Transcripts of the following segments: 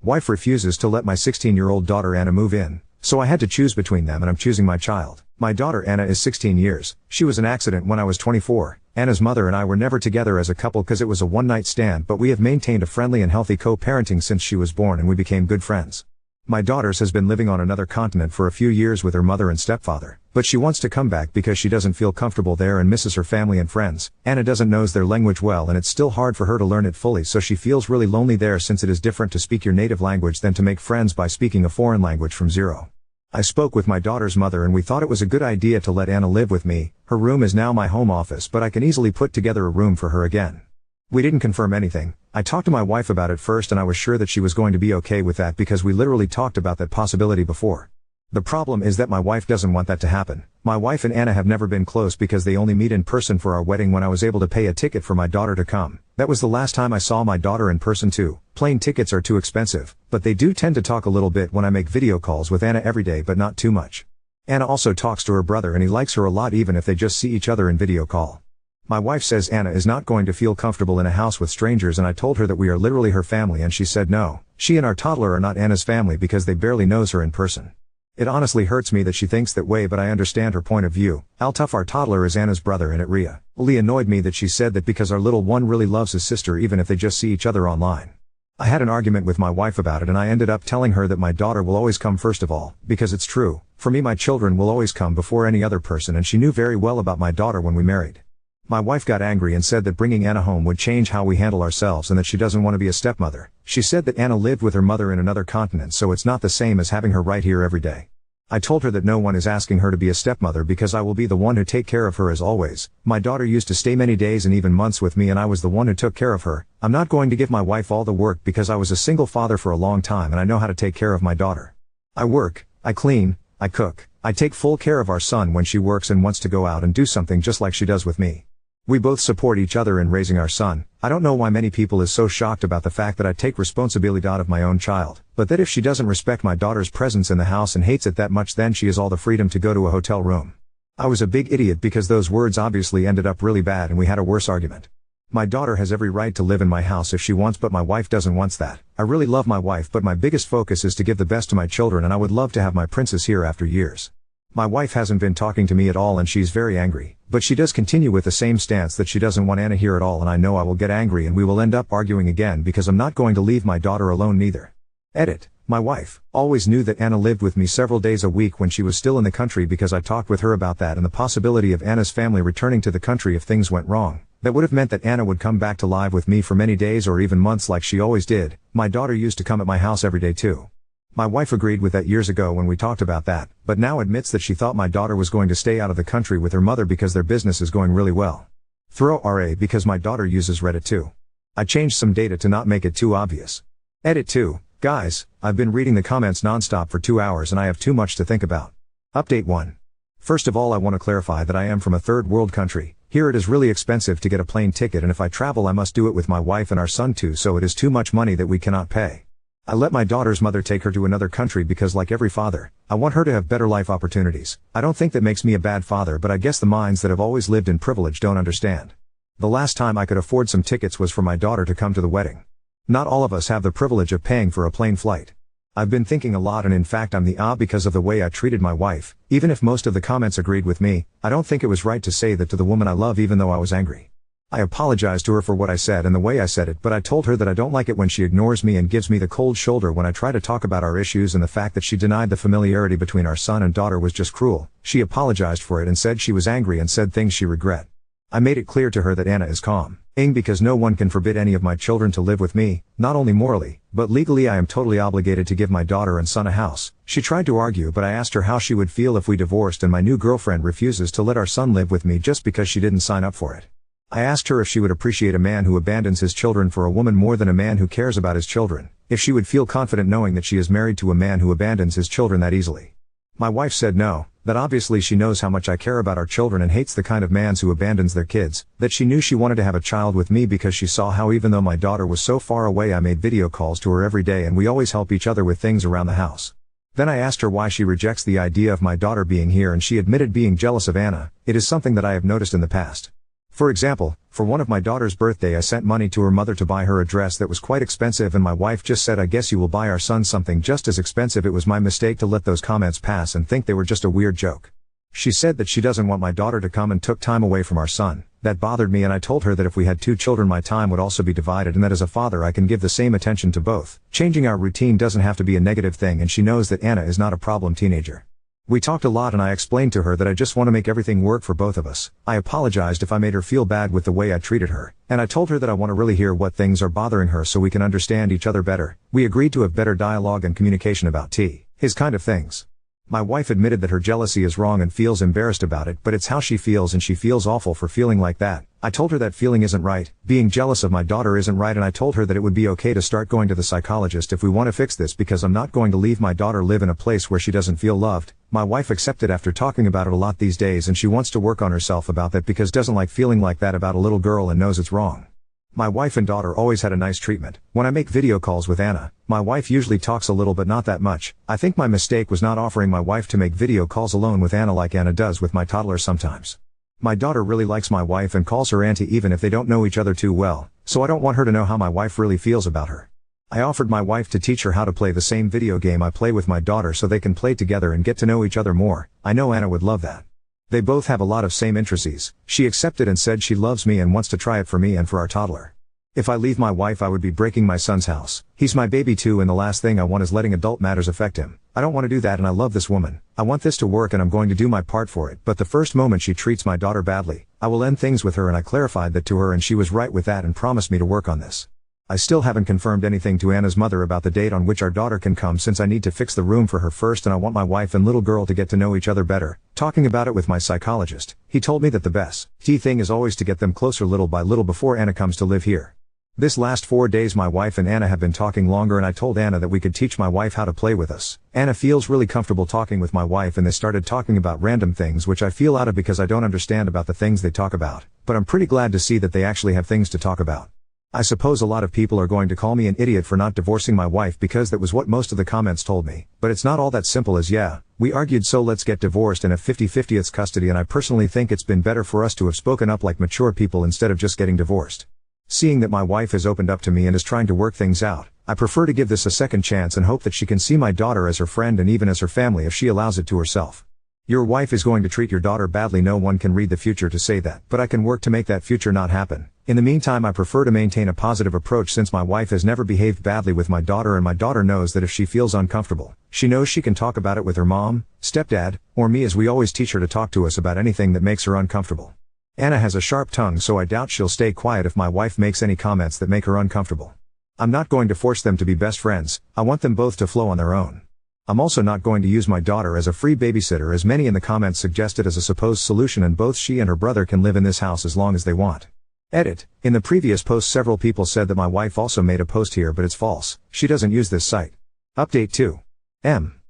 Wife refuses to let my 16-year-old daughter Anna move in, so I had to choose between them and I'm choosing my child. My daughter Anna is 16 years, she was an accident when I was 24. Anna's mother and I were never together as a couple cause it was a one-night stand, but we have maintained a friendly and healthy co-parenting since she was born and we became good friends. My daughter's has been living on another continent for a few years with her mother and stepfather, but she wants to come back because she doesn't feel comfortable there and misses her family and friends. Anna doesn't knows their language well and it's still hard for her to learn it fully, so she feels really lonely there since it is different to speak your native language than to make friends by speaking a foreign language from zero. I spoke with my daughter's mother and we thought it was a good idea to let Anna live with me. Her room is now my home office, but I can easily put together a room for her again. We didn't confirm anything. I talked to my wife about it first and I was sure that she was going to be okay with that because we literally talked about that possibility before. The problem is that my wife doesn't want that to happen. My wife and Anna have never been close because they only meet in person for our wedding when I was able to pay a ticket for my daughter to come. That was the last time I saw my daughter in person too. Plane tickets are too expensive, but they do tend to talk a little bit when I make video calls with Anna every day, but not too much. Anna also talks to her brother and he likes her a lot even if they just see each other in video call. My wife says Anna is not going to feel comfortable in a house with strangers and I told her that we are literally her family and she said no. She and our toddler are not Anna's family because they barely knows her in person. It honestly hurts me that she thinks that way, but I understand her point of view. Altaf, our toddler, is Anna's brother and it really annoyed me that she said that because our little one really loves his sister even if they just see each other online. I had an argument with my wife about it and I ended up telling her that my daughter will always come first of all, because it's true. For me, my children will always come before any other person and she knew very well about my daughter when we married. My wife got angry and said that bringing Anna home would change how we handle ourselves and that she doesn't want to be a stepmother. She said that Anna lived with her mother in another continent, so it's not the same as having her right here every day. I told her that no one is asking her to be a stepmother because I will be the one who take care of her as always. My daughter used to stay many days and even months with me and I was the one who took care of her. I'm not going to give my wife all the work because I was a single father for a long time and I know how to take care of my daughter. I work, I clean, I cook, I take full care of our son when she works and wants to go out and do something just like she does with me. We both support each other in raising our son. I don't know why many people is so shocked about the fact that I take responsibility out of my own child, but that if she doesn't respect my daughter's presence in the house and hates it that much, then she has all the freedom to go to a hotel room. I was a big idiot because those words obviously ended up really bad and we had a worse argument. My daughter has every right to live in my house if she wants, but my wife doesn't want that. I really love my wife, but my biggest focus is to give the best to my children and I would love to have my princess here after years. My wife hasn't been talking to me at all and she's very angry, but she does continue with the same stance that she doesn't want Anna here at all, and I know I will get angry and we will end up arguing again because I'm not going to leave my daughter alone neither. Edit. My wife always knew that Anna lived with me several days a week when she was still in the country because I talked with her about that and the possibility of Anna's family returning to the country if things went wrong. That would have meant that Anna would come back to live with me for many days or even months like she always did. My daughter used to come at my house every day too. My wife agreed with that years ago when we talked about that, but now admits that she thought my daughter was going to stay out of the country with her mother because their business is going really well. Throw RA because my daughter uses Reddit too. I changed some data to not make it too obvious. Edit 2. Guys, I've been reading the comments nonstop for 2 hours and I have too much to think about. Update 1. First of all, I want to clarify that I am from a third world country. Here it is really expensive to get a plane ticket, and if I travel I must do it with my wife and our son too, so it is too much money that we cannot pay. I let my daughter's mother take her to another country because, like every father, I want her to have better life opportunities. I don't think that makes me a bad father, but I guess the minds that have always lived in privilege don't understand. The last time I could afford some tickets was for my daughter to come to the wedding. Not all of us have the privilege of paying for a plane flight. I've been thinking a lot, and in fact I'm the because of the way I treated my wife. Even if most of the comments agreed with me, I don't think it was right to say that to the woman I love even though I was angry. I apologized to her for what I said and the way I said it, but I told her that I don't like it when she ignores me and gives me the cold shoulder when I try to talk about our issues, and the fact that she denied the familiarity between our son and daughter was just cruel. She apologized for it and said she was angry and said things she regret. I made it clear to her that Anna is calm because no one can forbid any of my children to live with me, not only morally, but legally I am totally obligated to give my daughter and son a house. She tried to argue, but I asked her how she would feel if we divorced and my new girlfriend refuses to let our son live with me just because she didn't sign up for it. I asked her if she would appreciate a man who abandons his children for a woman more than a man who cares about his children, if she would feel confident knowing that she is married to a man who abandons his children that easily. My wife said no, that obviously she knows how much I care about our children and hates the kind of mans who abandons their kids, that she knew she wanted to have a child with me because she saw how even though my daughter was so far away I made video calls to her every day and we always help each other with things around the house. Then I asked her why she rejects the idea of my daughter being here, and she admitted being jealous of Anna. It is something that I have noticed in the past. For example, for one of my daughter's birthday I sent money to her mother to buy her a dress that was quite expensive and my wife just said, "I guess you will buy our son something just as expensive." It was my mistake to let those comments pass and think they were just a weird joke. She said that she doesn't want my daughter to come and took time away from our son. That bothered me and I told her that if we had 2 children my time would also be divided and that as a father I can give the same attention to both. Changing our routine doesn't have to be a negative thing and she knows that Anna is not a problem teenager. We talked a lot and I explained to her that I just want to make everything work for both of us. I apologized if I made her feel bad with the way I treated her, and I told her that I want to really hear what things are bothering her so we can understand each other better. We agreed to have better dialogue and communication about his kind of things. My wife admitted that her jealousy is wrong and feels embarrassed about it, but it's how she feels and she feels awful for feeling like that. I told her that feeling isn't right, being jealous of my daughter isn't right, and I told her that it would be okay to start going to the psychologist if we want to fix this because I'm not going to leave my daughter live in a place where she doesn't feel loved. My wife accepted after talking about it a lot these days and she wants to work on herself about that because doesn't like feeling like that about a little girl and knows it's wrong. My wife and daughter always had a nice treatment. When I make video calls with Anna, my wife usually talks a little but not that much. I think my mistake was not offering my wife to make video calls alone with Anna like Anna does with my toddler sometimes. My daughter really likes my wife and calls her auntie even if they don't know each other too well, so I don't want her to know how my wife really feels about her. I offered my wife to teach her how to play the same video game I play with my daughter so they can play together and get to know each other more. I know Anna would love that. They both have a lot of same interests. She accepted and said she loves me and wants to try it for me and for our toddler. If I leave my wife I would be breaking my son's house. He's my baby too and the last thing I want is letting adult matters affect him. I don't want to do that and I love this woman. I want this to work and I'm going to do my part for it, but the first moment she treats my daughter badly, I will end things with her, and I clarified that to her and she was right with that and promised me to work on this. I still haven't confirmed anything to Anna's mother about the date on which our daughter can come since I need to fix the room for her first and I want my wife and little girl to get to know each other better. Talking about it with my psychologist, he told me that the best thing is always to get them closer little by little before Anna comes to live here. This last 4 days my wife and Anna have been talking longer and I told Anna that we could teach my wife how to play with us. Anna feels really comfortable talking with my wife and they started talking about random things which I feel out of because I don't understand about the things they talk about, but I'm pretty glad to see that they actually have things to talk about. I suppose a lot of people are going to call me an idiot for not divorcing my wife because that was what most of the comments told me, but it's not all that simple as yeah, we argued so let's get divorced and have 50-50 it's custody, and I personally think it's been better for us to have spoken up like mature people instead of just getting divorced. Seeing that my wife has opened up to me and is trying to work things out, I prefer to give this a second chance and hope that she can see my daughter as her friend and even as her family if she allows it to herself. Your wife is going to treat your daughter badly. No one can read the future to say that, but I can work to make that future not happen. In the meantime I prefer to maintain a positive approach since my wife has never behaved badly with my daughter and my daughter knows that if she feels uncomfortable, she knows she can talk about it with her mom, stepdad, or me, as we always teach her to talk to us about anything that makes her uncomfortable. Anna has a sharp tongue so I doubt she'll stay quiet if my wife makes any comments that make her uncomfortable. I'm not going to force them to be best friends, I want them both to flow on their own. I'm also not going to use my daughter as a free babysitter as many in the comments suggested as a supposed solution, and both she and her brother can live in this house as long as they want. Edit. In the previous post several people said that my wife also made a post here but it's false, she doesn't use this site. Update 2.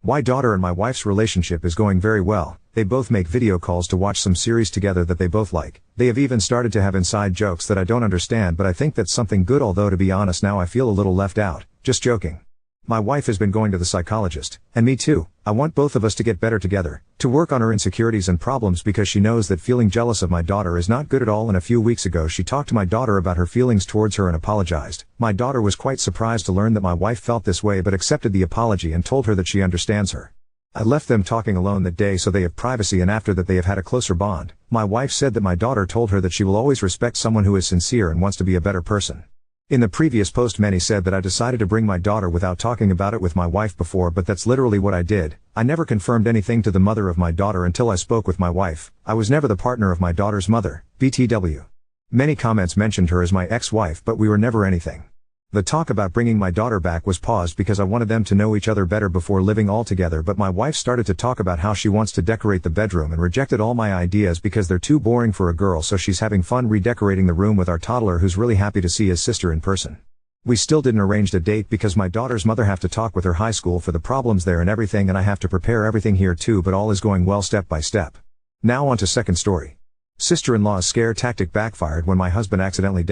My daughter and my wife's relationship is going very well. They both make video calls to watch some series together that they both like. They have even started to have inside jokes that I don't understand, but I think that's something good, although to be honest now I feel a little left out. Just joking. My wife has been going to the psychologist, and me too. I want both of us to get better together, to work on her insecurities and problems because she knows that feeling jealous of my daughter is not good at all, and a few weeks ago she talked to my daughter about her feelings towards her and apologized. My daughter was quite surprised to learn that my wife felt this way but accepted the apology and told her that she understands her. I left them talking alone that day so they have privacy, and after that they have had a closer bond. My wife said that my daughter told her that she will always respect someone who is sincere and wants to be a better person. In the previous post many said that I decided to bring my daughter without talking about it with my wife before, but that's literally what I did. I never confirmed anything to the mother of my daughter until I spoke with my wife. I was never the partner of my daughter's mother, BTW. Many comments mentioned her as my ex-wife, but we were never anything. The talk about bringing my daughter back was paused because I wanted them to know each other better before living all together, but my wife started to talk about how she wants to decorate the bedroom and rejected all my ideas because they're too boring for a girl, so she's having fun redecorating the room with our toddler, who's really happy to see his sister in person. We still didn't arrange a date because my daughter's mother have to talk with her high school for the problems there and everything, and I have to prepare everything here too, but all is going well step by step. Now on to second story. Sister-in-law's scare tactic backfired when my husband accidentally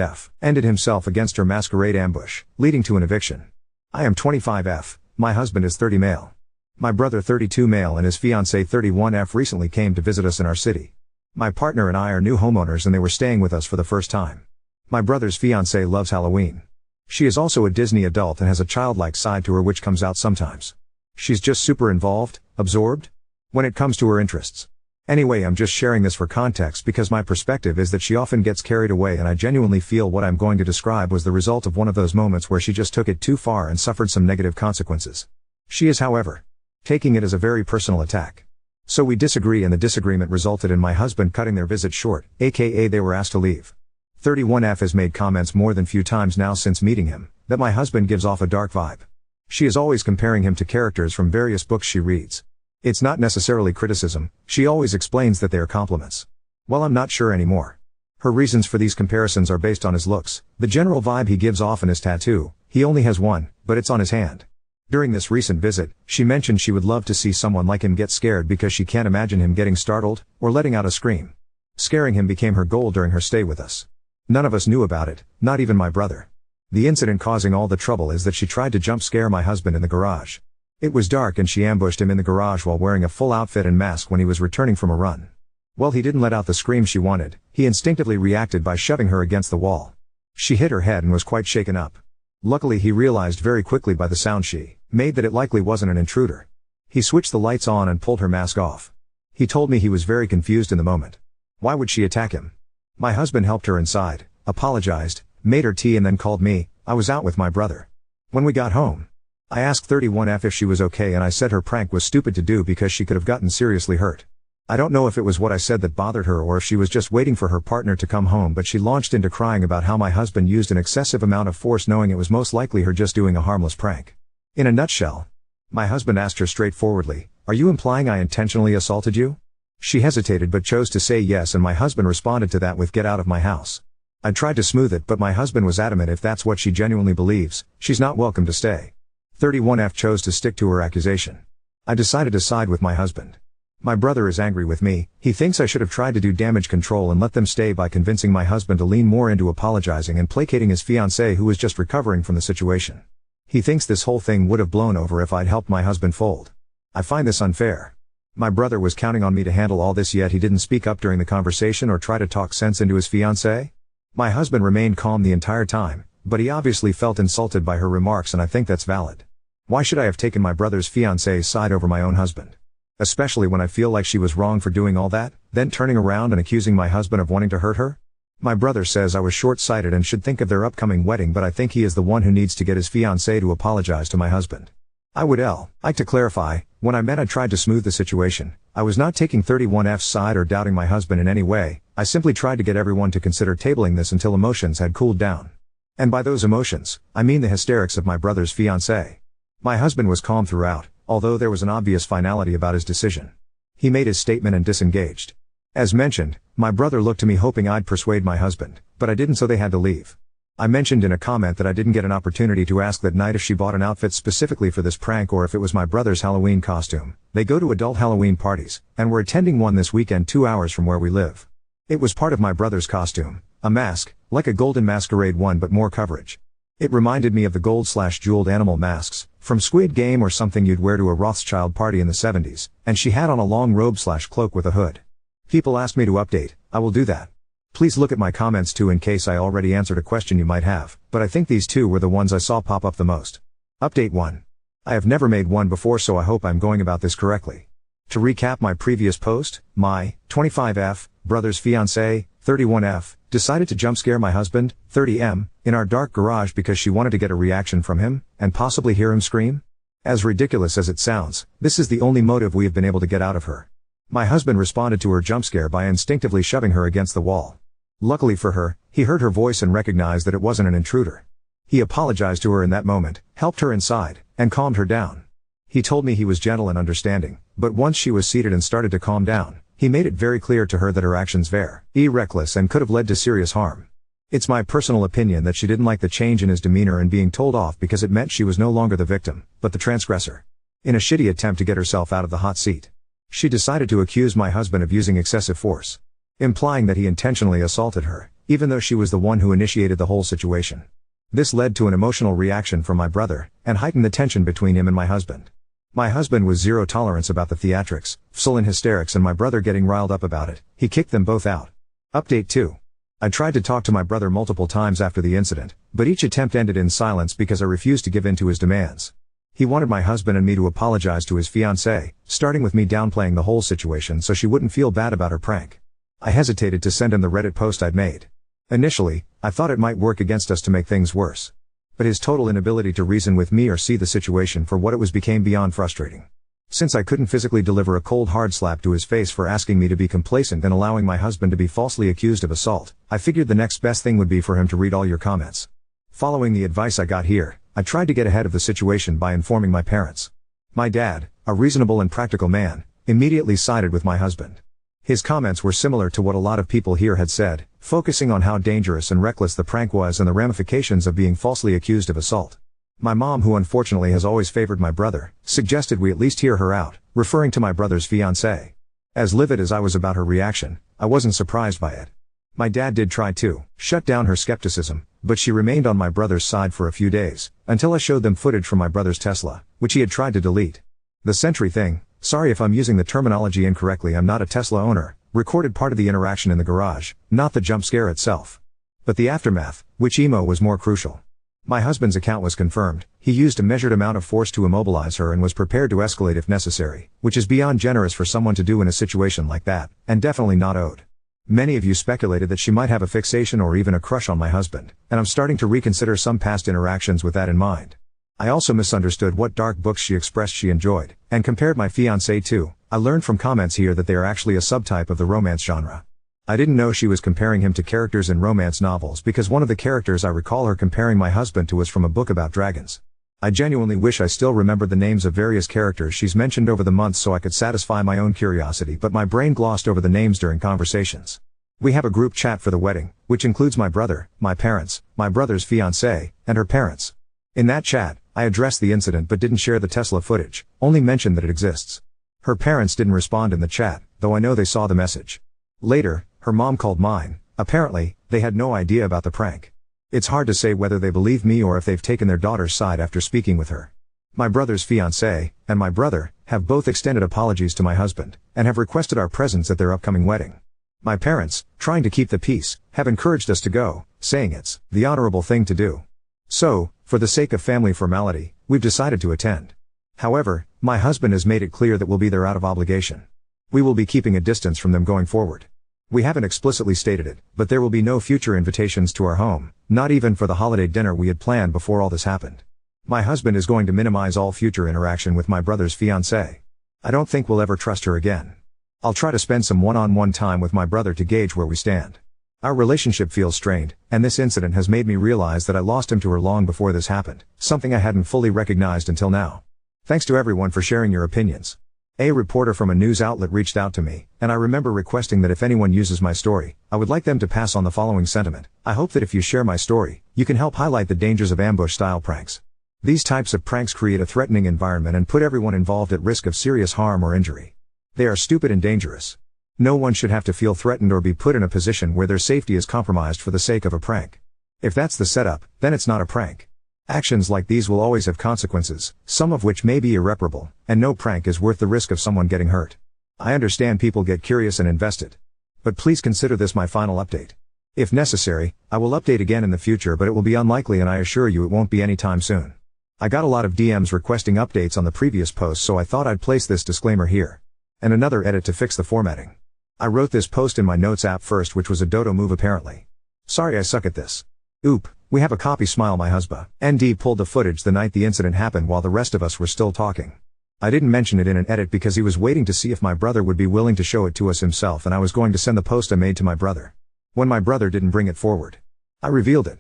ended himself against her masquerade ambush, leading to an eviction. I am 25F, my husband is 30 male. My brother 32 male and his fiancée 31F recently came to visit us in our city. My partner and I are new homeowners and they were staying with us for the first time. My brother's fiancée loves Halloween. She is also a Disney adult and has a childlike side to her which comes out sometimes. She's just super involved, absorbed, when it comes to her interests. Anyway, I'm just sharing this for context because my perspective is that she often gets carried away, and I genuinely feel what I'm going to describe was the result of one of those moments where she just took it too far and suffered some negative consequences. She is, however, taking it as a very personal attack. So we disagree, and the disagreement resulted in my husband cutting their visit short, aka they were asked to leave. 31F has made comments more than few times now since meeting him, that my husband gives off a dark vibe. She is always comparing him to characters from various books she reads. It's not necessarily criticism, she always explains that they are compliments. Well, I'm not sure anymore. Her reasons for these comparisons are based on his looks, the general vibe he gives off, and his tattoo. He only has one, but it's on his hand. During this recent visit, she mentioned she would love to see someone like him get scared because she can't imagine him getting startled, or letting out a scream. Scaring him became her goal during her stay with us. None of us knew about it, not even my brother. The incident causing all the trouble is that she tried to jump scare my husband in the garage. It was dark and she ambushed him in the garage while wearing a full outfit and mask when he was returning from a run. Well, he didn't let out the scream she wanted, he instinctively reacted by shoving her against the wall. She hit her head and was quite shaken up. Luckily, he realized very quickly by the sound she made that it likely wasn't an intruder. He switched the lights on and pulled her mask off. He told me he was very confused in the moment. Why would she attack him? My husband helped her inside, apologized, made her tea, and then called me. I was out with my brother. When we got home, I asked 31F if she was okay, and I said her prank was stupid to do because she could have gotten seriously hurt. I don't know if it was what I said that bothered her or if she was just waiting for her partner to come home, but she launched into crying about how my husband used an excessive amount of force, knowing it was most likely her just doing a harmless prank. In a nutshell, my husband asked her straightforwardly, "Are you implying I intentionally assaulted you?" She hesitated but chose to say yes, and my husband responded to that with "Get out of my house." I tried to smooth it, but my husband was adamant if that's what she genuinely believes, she's not welcome to stay. 31F chose to stick to her accusation. I decided to side with my husband. My brother is angry with me. He thinks I should have tried to do damage control and let them stay by convincing my husband to lean more into apologizing and placating his fiancée who was just recovering from the situation. He thinks this whole thing would have blown over if I'd helped my husband fold. I find this unfair. My brother was counting on me to handle all this, yet he didn't speak up during the conversation or try to talk sense into his fiancée. My husband remained calm the entire time, but he obviously felt insulted by her remarks, and I think that's valid. Why should I have taken my brother's fiancée's side over my own husband? Especially when I feel like she was wrong for doing all that, then turning around and accusing my husband of wanting to hurt her? My brother says I was short-sighted and should think of their upcoming wedding, but I think he is the one who needs to get his fiancée to apologize to my husband. I would like to clarify, when I meant I tried to smooth the situation, I was not taking 31F's side or doubting my husband in any way. I simply tried to get everyone to consider tabling this until emotions had cooled down. And by those emotions, I mean the hysterics of my brother's fiancée. My husband was calm throughout, although there was an obvious finality about his decision. He made his statement and disengaged. As mentioned, my brother looked to me hoping I'd persuade my husband, but I didn't, so they had to leave. I mentioned in a comment that I didn't get an opportunity to ask that night if she bought an outfit specifically for this prank or if it was my brother's Halloween costume. They go to adult Halloween parties, and we're attending one this weekend 2 hours from where we live. It was part of my brother's costume, a mask, like a golden masquerade one but more coverage. It reminded me of the gold/jeweled animal masks, from Squid Game or something you'd wear to a Rothschild party in the 70s, and she had on a long robe/cloak with a hood. People asked me to update, I will do that. Please look at my comments too in case I already answered a question you might have, but I think these two were the ones I saw pop up the most. Update 1. I have never made one before, so I hope I'm going about this correctly. To recap my previous post, my 25F brother's fiancée, 31F, decided to jump scare my husband, 30M, in our dark garage because she wanted to get a reaction from him, and possibly hear him scream? As ridiculous as it sounds, this is the only motive we have been able to get out of her. My husband responded to her jump scare by instinctively shoving her against the wall. Luckily for her, he heard her voice and recognized that it wasn't an intruder. He apologized to her in that moment, helped her inside, and calmed her down. He told me he was gentle and understanding, but once she was seated and started to calm down, he made it very clear to her that her actions were reckless and could have led to serious harm. It's my personal opinion that she didn't like the change in his demeanor and being told off because it meant she was no longer the victim, but the transgressor. In a shitty attempt to get herself out of the hot seat, she decided to accuse my husband of using excessive force, implying that he intentionally assaulted her, even though she was the one who initiated the whole situation. This led to an emotional reaction from my brother, and heightened the tension between him and my husband. My husband was zero tolerance about the theatrics, full in hysterics and my brother getting riled up about it. He kicked them both out. Update 2. I tried to talk to my brother multiple times after the incident, but each attempt ended in silence because I refused to give in to his demands. He wanted my husband and me to apologize to his fiancée, starting with me downplaying the whole situation so she wouldn't feel bad about her prank. I hesitated to send him the Reddit post I'd made. Initially, I thought it might work against us to make things worse. But his total inability to reason with me or see the situation for what it was became beyond frustrating. Since I couldn't physically deliver a cold hard slap to his face for asking me to be complacent and allowing my husband to be falsely accused of assault, I figured the next best thing would be for him to read all your comments. Following the advice I got here, I tried to get ahead of the situation by informing my parents. My dad, a reasonable and practical man, immediately sided with my husband. His comments were similar to what a lot of people here had said, focusing on how dangerous and reckless the prank was and the ramifications of being falsely accused of assault. My mom, who unfortunately has always favored my brother, suggested we at least hear her out, referring to my brother's fiancée. As livid as I was about her reaction, I wasn't surprised by it. My dad did try to shut down her skepticism, but she remained on my brother's side for a few days, until I showed them footage from my brother's Tesla, which he had tried to delete. The Sentry thing, sorry if I'm using the terminology incorrectly, I'm not a Tesla owner, recorded part of the interaction in the garage, not the jump scare itself. But the aftermath, which emo was more crucial. My husband's account was confirmed. He used a measured amount of force to immobilize her and was prepared to escalate if necessary, which is beyond generous for someone to do in a situation like that, and definitely not owed. Many of you speculated that she might have a fixation or even a crush on my husband, and I'm starting to reconsider some past interactions with that in mind. I also misunderstood what dark books she expressed she enjoyed, and compared my fiancé to. I learned from comments here that they are actually a subtype of the romance genre. I didn't know she was comparing him to characters in romance novels because one of the characters I recall her comparing my husband to was from a book about dragons. I genuinely wish I still remembered the names of various characters she's mentioned over the months so I could satisfy my own curiosity, but my brain glossed over the names during conversations. We have a group chat for the wedding, which includes my brother, my parents, my brother's fiancée, and her parents. In that chat, I addressed the incident but didn't share the Tesla footage, only mentioned that it exists. Her parents didn't respond in the chat, though I know they saw the message. Later, her mom called mine. Apparently, they had no idea about the prank. It's hard to say whether they believe me or if they've taken their daughter's side after speaking with her. My brother's fiancée, and my brother, have both extended apologies to my husband, and have requested our presence at their upcoming wedding. My parents, trying to keep the peace, have encouraged us to go, saying it's the honorable thing to do. So, for the sake of family formality, we've decided to attend. However, my husband has made it clear that we'll be there out of obligation. We will be keeping a distance from them going forward. We haven't explicitly stated it, but there will be no future invitations to our home, not even for the holiday dinner we had planned before all this happened. My husband is going to minimize all future interaction with my brother's fiancée. I don't think we'll ever trust her again. I'll try to spend some one-on-one time with my brother to gauge where we stand. Our relationship feels strained, and this incident has made me realize that I lost him to her long before this happened, something I hadn't fully recognized until now. Thanks to everyone for sharing your opinions. A reporter from a news outlet reached out to me, and I remember requesting that if anyone uses my story, I would like them to pass on the following sentiment. I hope that if you share my story, you can help highlight the dangers of ambush-style pranks. These types of pranks create a threatening environment and put everyone involved at risk of serious harm or injury. They are stupid and dangerous. No one should have to feel threatened or be put in a position where their safety is compromised for the sake of a prank. If that's the setup, then it's not a prank. Actions like these will always have consequences, some of which may be irreparable, and no prank is worth the risk of someone getting hurt. I understand people get curious and invested. But please consider this my final update. If necessary, I will update again in the future, but it will be unlikely and I assure you it won't be anytime soon. I got a lot of DMs requesting updates on the previous post, so I thought I'd place this disclaimer here. And another edit to fix the formatting. I wrote this post in my notes app first, which was a dodo move apparently. Sorry I suck at this. Oop, we have a copy smile. My husband ND pulled the footage the night the incident happened while the rest of us were still talking. I didn't mention it in an edit because he was waiting to see if my brother would be willing to show it to us himself, and I was going to send the post I made to my brother. When my brother didn't bring it forward, I revealed it.